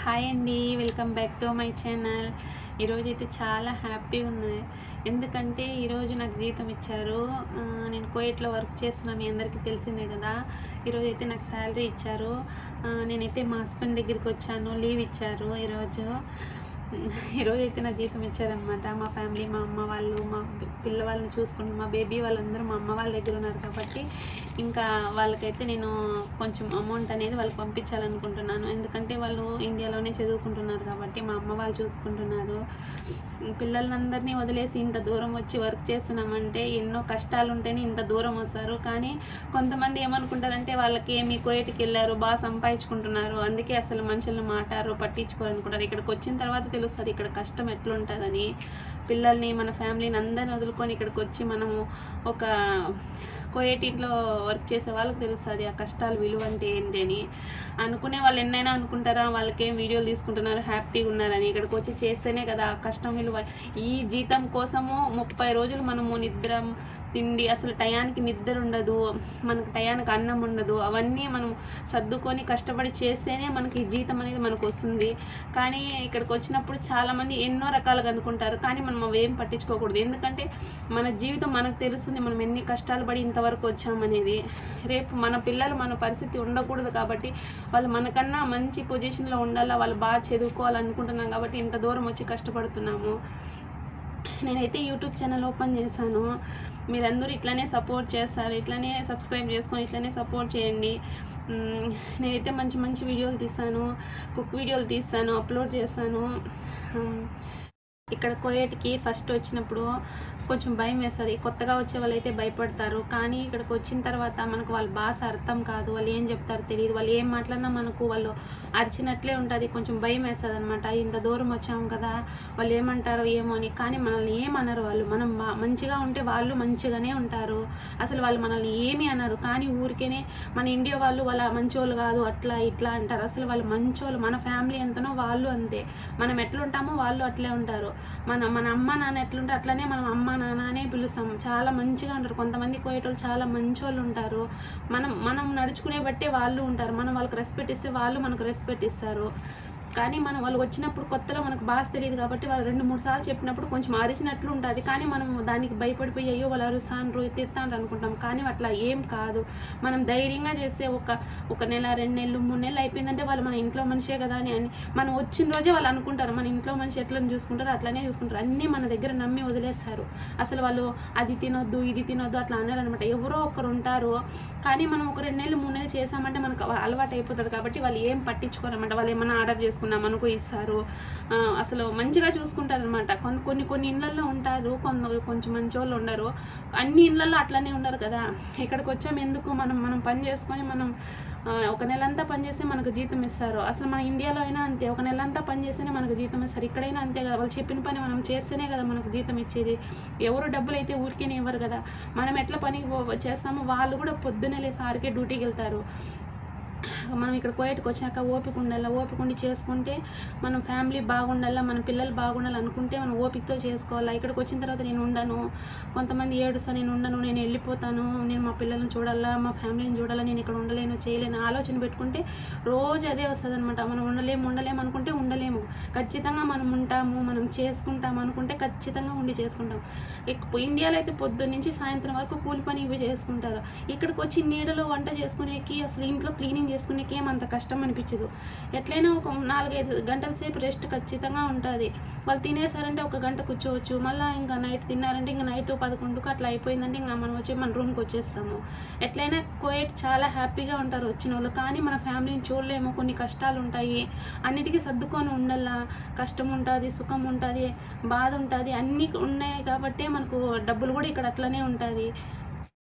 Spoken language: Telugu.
హాయ్ అండి, welcome back to my channel. ఈరోజైతే చాలా హ్యాపీగా ఉంది. ఎందుకంటే ఈరోజు నాకు జీతం ఇచ్చారు. నేను కువైట్లో వర్క్ చేస్తున్నా, మీ అందరికీ తెలిసిందే కదా. ఈరోజైతే నాకు శాలరీ ఇచ్చారు. నేనైతే మా హస్బెండ్ దగ్గరికి వచ్చాను, లీవ్ ఇచ్చారు ఈరోజైతే నా జీతం ఇచ్చారనమాట. మా ఫ్యామిలీ, మా అమ్మ వాళ్ళు, మా పిల్లవాళ్ళని చూసుకుంటూ, మా బేబీ వాళ్ళందరూ మా అమ్మ వాళ్ళ దగ్గర ఉన్నారు కాబట్టి ఇంకా వాళ్ళకైతే నేను కొంచెం అమౌంట్ అనేది వాళ్ళకి పంపించాలనుకుంటున్నాను. ఎందుకంటే వాళ్ళు ఇండియాలోనే చదువుకుంటున్నారు కాబట్టి మా అమ్మ వాళ్ళు చూసుకుంటున్నారు. పిల్లలందరినీ వదిలేసి ఇంత దూరం వచ్చి వర్క్ చేస్తున్నామంటే ఎన్నో కష్టాలు ఉంటేనే ఇంత దూరం వస్తారు. కానీ కొంతమంది ఏమనుకుంటారంటే వాళ్ళకి మీ కువైట్కి వెళ్ళారు, బాగా సంపాదించుకుంటున్నారు, అందుకే అసలు మనుషులను మాటారు, పట్టించుకోవాలనుకుంటారు. ఇక్కడికి వచ్చిన తర్వాత తెలుస్తుంది ఇక్కడ కష్టం ఎట్లుంటుందని. పిల్లల్ని, మన ఫ్యామిలీని అందరిని వదులుకొని ఇక్కడికి వచ్చి మనము ఒక కువైట్ ఇంట్లో వర్క్ చేసే వాళ్ళకి తెలుస్తుంది ఆ కష్టాలు విలువ అంటే ఏంటి అని. అనుకునే వాళ్ళు ఎన్నైనా అనుకుంటారా, వాళ్ళకేం వీడియోలు తీసుకుంటున్నారు, హ్యాపీగా ఉన్నారని. ఇక్కడికి వచ్చి చేస్తేనే కదా ఆ కష్టం విలువ. ఈ జీతం కోసము 30 రోజులు మనము నిద్ర, తిండి, అసలు టయానికి నిద్ర ఉండదు, మనకు టయానికి అన్నం ఉండదు. అవన్నీ మనం సర్దుకొని కష్టపడి చేస్తేనే మనకి జీతం అనేది మనకు వస్తుంది. కానీ ఇక్కడికి వచ్చినప్పుడు చాలామంది ఎన్నో రకాలుగా అనుకుంటారు, కానీ మనం అవేం పట్టించుకోకూడదు. ఎందుకంటే మన జీవితం మనకు తెలుస్తుంది, మనం ఎన్ని కష్టాలు పడి ఇంతవరకు వచ్చామనేది. రేపు మన పిల్లలు మన పరిస్థితి ఉండకూడదు కాబట్టి వాళ్ళు మనకన్నా మంచి పొజిషన్లో ఉండాలా, వాళ్ళు బాగా చదువుకోవాలనుకుంటున్నాం కాబట్టి ఇంత దూరం వచ్చి కష్టపడుతున్నాము. నేనైతే యూట్యూబ్ ఛానల్ ఓపెన్ చేశాను. మీరందరూ ఇట్లనే సపోర్ట్ చేస్తారు, ఇట్లనే సబ్స్క్రైబ్ చేసుకొని ఇట్లనే సపోర్ట్ చేయండి. నేనైతే మంచి మంచి వీడియోలు తీస్తాను, కుక్ వీడియోలు తీస్తాను, అప్లోడ్ చేస్తాను. ఇక్కడ కువైట్కి ఫస్ట్ వచ్చినప్పుడు కొంచెం భయం వేస్తుంది. కొత్తగా వచ్చే వాళ్ళు అయితే భయపడతారు. కానీ ఇక్కడికి వచ్చిన తర్వాత మనకు వాళ్ళ భాష అర్థం కాదు, వాళ్ళు ఏం చెప్తారో తెలియదు, వాళ్ళు ఏం మాట్లాడినా మనకు వాళ్ళు అరిచినట్లే ఉంటుంది. కొంచెం భయం వేస్తుంది అనమాట. ఇంత దూరం వచ్చాము కదా, వాళ్ళు ఏమంటారో ఏమో అని. కానీ మనల్ని ఏమనరు వాళ్ళు. మనం మంచిగా ఉంటే వాళ్ళు మంచిగానే ఉంటారు. అసలు వాళ్ళు మనల్ని ఏమీ అనరు. కానీ ఊరికేనే మన ఇండియా వాళ్ళు వాళ్ళ మంచోళ్ళు కాదు, అట్లా ఇట్లా అంటారు. అసలు వాళ్ళు మంచోళ్ళు. మన ఫ్యామిలీ ఎంతనో వాళ్ళు అంతే. మనం ఎట్లుంటామో వాళ్ళు అట్లే ఉంటారు. మన అమ్మ నాన్న ఎట్లుంటే అట్లనే మనం అమ్మ నాన్న అనే పిలుస్తాం. చాలా మంచిగా ఉంటారు. కొంతమంది కోయేటోళ్ళు చాలా మంచోళ్ళు ఉంటారు. మనం నడుచుకునే బట్టే వాళ్ళు ఉంటారు. మనం వాళ్ళకి రెస్పెక్ట్ ఇస్తే వాళ్ళు మనకు రెస్పెక్ట్ ఇస్తారు. కానీ వాళ్ళు వచ్చినప్పుడు కొత్తలో మనకు భాష తెలియదు కాబట్టి వాళ్ళు 2-3 సార్లు చెప్పినప్పుడు కొంచెం అరిచినట్లు ఉంటుంది. కానీ మనం దానికి భయపడిపోయి అయ్యో వాళ్ళు అరుస్తాను, తిడతాను అనుకుంటాం. కానీ అట్లా ఏం కాదు. మనం ధైర్యంగా చేస్తే ఒక నెల, 2 నెలలు, 3 నెలలు అయిపోయిందంటే వాళ్ళు మన ఇంట్లో మనిషే కదా అని మనం వచ్చిన రోజే వాళ్ళు అనుకుంటారు మన ఇంట్లో మనిషి ఎట్లా చూసుకుంటారు అట్లనే చూసుకుంటారు. అన్నీ మన దగ్గర నమ్మి వదిలేస్తారు. అసలు వాళ్ళు అది తినొద్దు, ఇది తినొద్దు అట్లా అన్నారనమాట. ఎవరో ఒకరు ఉంటారు. కానీ మనం ఒక 2 నెలలు, 3 నెలలు చేసామంటే మనకు అలవాటు అయిపోతుంది కాబట్టి వాళ్ళు ఏం పట్టించుకోరన్నమాట. వాళ్ళు ఏమన్నా ఆర్డర్ చేసుకున్నాం మనకు ఇస్తారు. అసలు మంచిగా చూసుకుంటారు అనమాట. కొన్ని ఇళ్ళల్లో ఉంటారు, కొంచెం మంచి వాళ్ళు ఉండరు. అన్ని ఇళ్ళల్లో అట్లనే ఉండరు కదా. ఇక్కడికి వచ్చాము ఎందుకు, మనం పని చేసుకొని మనం ఒక నెలంతా పని చేస్తే మనకు జీతం ఇస్తారు. అసలు మన ఇండియాలో అయినా అంతే, ఒక నెలంతా పని చేస్తేనే మనకు జీతం ఇస్తారు. ఇక్కడైనా అంతే కదా. వాళ్ళు చెప్పిన పని మనం చేస్తేనే కదా మనకు జీతం ఇచ్చేది. ఎవరు డబ్బులు అయితే ఊరికేనే ఇవ్వరు కదా. మనం ఎట్లా పనికి చేస్తామో వాళ్ళు కూడా పొద్దున్నే లేసి 6కే డ్యూటీకి వెళ్తారు. మనం ఇక్కడ కువైట్కి వచ్చాక ఓపిక ఉండాలి. ఓపిక ఉండి చేసుకుంటే మనం ఫ్యామిలీ బాగుండాలా, మన పిల్లలు బాగుండాలి అనుకుంటే మనం ఓపికతో చేసుకోవాలా. ఇక్కడికి వచ్చిన తర్వాత నేను ఉండను, కొంతమంది ఏడుస్తా, నేను ఉండను, నేను వెళ్ళిపోతాను, నేను మా పిల్లల్ని చూడాలా, మా ఫ్యామిలీని చూడాలా, నేను ఇక్కడ ఉండలేను, చేయలేను ఆలోచన పెట్టుకుంటే రోజు అదే వస్తుంది అనమాట. మనం ఉండలేము అనుకుంటే ఉండలేము. ఖచ్చితంగా మనం ఉంటాము, మనం చేసుకుంటాము అనుకుంటే ఖచ్చితంగా ఉండి చేసుకుంటాం. ఇండియాలో అయితే పొద్దున్న నుంచి సాయంత్రం వరకు కూలి పని ఇవి చేసుకుంటారు. ఇక్కడికి వచ్చి నీడలో వంట చేసుకునేకి, అసలు ఇంట్లో క్లీనింగ్ చేసుకునేకి ఏమంత కష్టం అనిపించదు. ఎట్లయినా ఒక 4-5 గంటల సేపు రెస్ట్ ఖచ్చితంగా ఉంటుంది. వాళ్ళు తినేసారంటే 1 గంట కూర్చోవచ్చు. మళ్ళీ ఇంకా నైట్ తిన్నారంటే ఇంకా నైట్ 11కు అట్లా అయిపోయిందంటే ఇంకా మనం వచ్చి మన రూమ్కి వచ్చేస్తాము. ఎట్లయినా కువైట్ చాలా హ్యాపీగా ఉంటారు వచ్చిన వాళ్ళు. కానీ మన ఫ్యామిలీని చూడలేము, కొన్ని కష్టాలు ఉంటాయి. అన్నిటికీ సర్దుకొని ఉండాలా. కష్టం ఉంటుంది, సుఖం ఉంటుంది, బాధ ఉంటుంది, అన్నీ ఉన్నాయి కాబట్టి మనకు డబ్బులు కూడా ఇక్కడ అట్లనే ఉంటుంది.